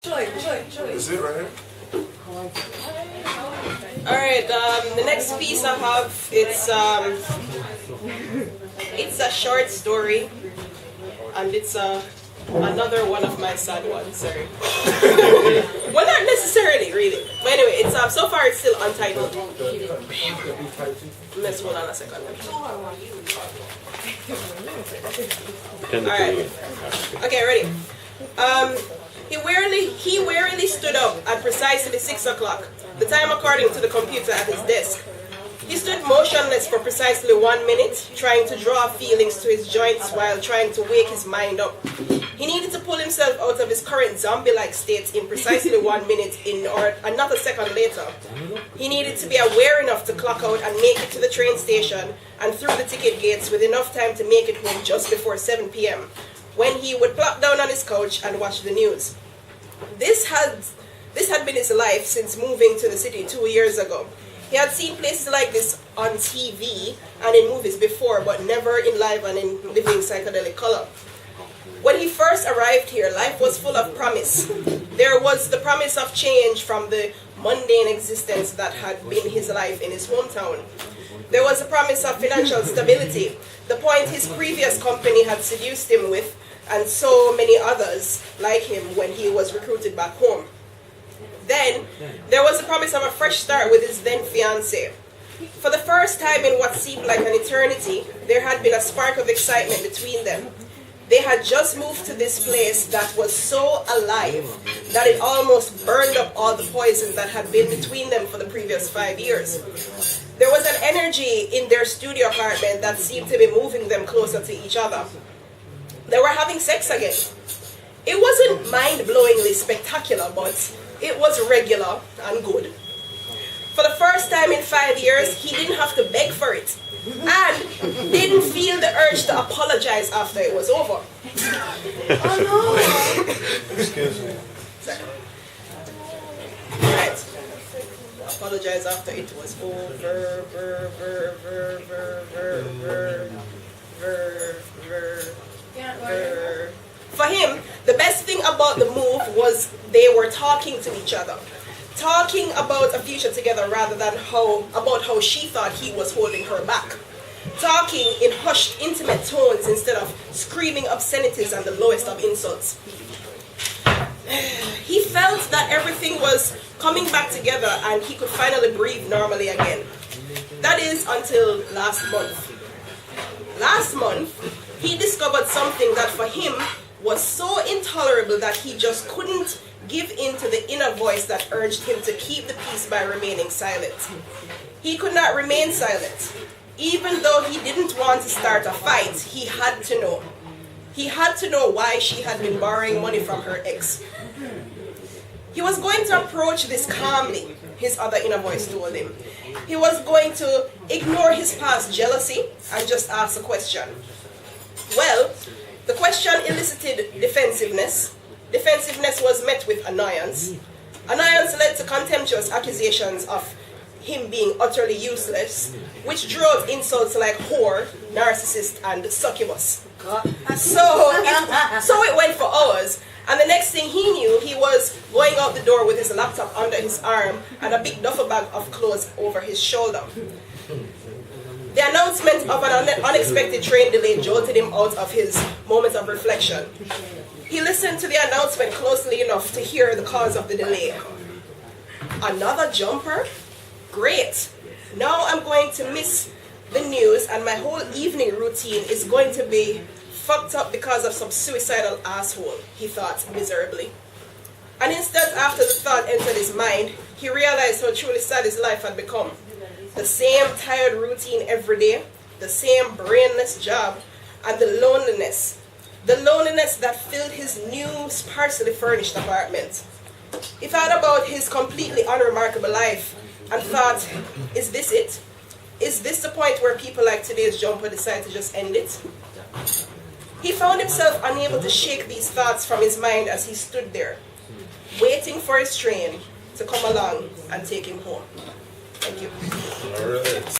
Is it right here? Alright, the next piece I have, it's a short story, and it's another one of my sad ones, sorry. Well, not necessarily, really. But anyway, it's so far it's still untitled. Let's hold on a second. Alright. Okay, ready. He wearily stood up at precisely 6 o'clock, the time according to the computer at his desk. He stood motionless for precisely 1 minute, trying to draw feelings to his joints while trying to wake his mind up. He needed to pull himself out of his current zombie-like state in precisely 1 minute or another second later. He needed to be aware enough to clock out and make it to the train station and through the ticket gates with enough time to make it home just before 7 p.m. when he would plop down on his couch and watch the news. This had been his life since moving to the city 2 years ago. He had seen places like this on TV and in movies before, but never in live and in living psychedelic color. When he first arrived here, life was full of promise. There was the promise of change from the mundane existence that had been his life in his hometown. There was a promise of financial stability, the point his previous company had seduced him with, and so many others like him when he was recruited back home. Then, there was the promise of a fresh start with his then fiancée. For the first time in what seemed like an eternity, there had been a spark of excitement between them. They had just moved to this place that was so alive that it almost burned up all the poison that had been between them for the previous 5 years. There was an energy in their studio apartment that seemed to be moving them closer to each other. They were having sex again. It wasn't mind-blowingly spectacular, but it was regular and good. For the first time in 5 years, he didn't have to beg for it, and didn't feel the urge to apologize after it was over. Oh no! Excuse me. Right. Apologize after it was over. For him, the best thing about the move was they were talking to each other. Talking about a future together rather than about how she thought he was holding her back. Talking in hushed, intimate tones instead of screaming obscenities and the lowest of insults. He felt that everything was coming back together and he could finally breathe normally again. That is until last month. Last month, he discovered something that for him was so intolerable that he just couldn't give in to the inner voice that urged him to keep the peace by remaining silent. He could not remain silent. Even though he didn't want to start a fight, he had to know. He had to know why she had been borrowing money from her ex. He was going to approach this calmly, his other inner voice told him. He was going to ignore his past jealousy and just ask a question. Well, the question elicited defensiveness. Defensiveness was met with annoyance. Annoyance led to contemptuous accusations of him being utterly useless, which drove insults like whore, narcissist, and succubus. So it went for hours, and the next thing he knew, he was going out the door with his laptop under his arm and a big duffel bag of clothes over his shoulder. The announcement of an unexpected train delay jolted him out of his moment of reflection. He listened to the announcement closely enough to hear the cause of the delay. Another jumper? Great! Now I'm going to miss the news and my whole evening routine is going to be fucked up because of some suicidal asshole, he thought miserably. An instant after the thought entered his mind, he realized how truly sad his life had become. The same tired routine every day, the same brainless job, and the loneliness that filled his new, sparsely furnished apartment. He thought about his completely unremarkable life and thought, is this it? Is this the point where people like today's jumper decide to just end it? He found himself unable to shake these thoughts from his mind as he stood there, waiting for his train to come along and take him home. Thank you. All right.